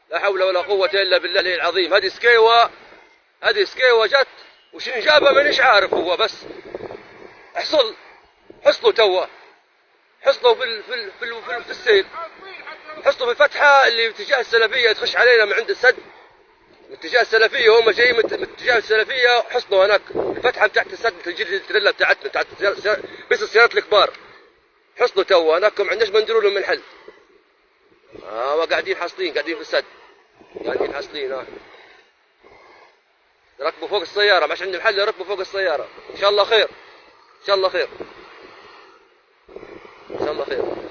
لا حول ولا قوة إلا بالله العظيم. هذه سكيوة جت وشن جابها مانيش عارف، هو بس حصلوا توا، حصلوا في السيل، حصلوا في الفتحة اللي باتجاه السلفية تخش علينا من عند السد، من اتجاه السلفية، هم جايين من اتجاه السلفية، حصلوا هناك الفتحة بتاعت السد تجي التريلا بتاعتنا بتاعت بس السيارات الكبار، حصلوا توا هناك، ما عندناش ما نديروا لهم من حل. قاعدين حاصلين، قاعدين في السد، قاعدين حاصلين. ركبوا فوق السيارة، مش عندي محل، ركبوا فوق السيارة. إن شاء الله خير، إن شاء الله خير، إن شاء الله خير.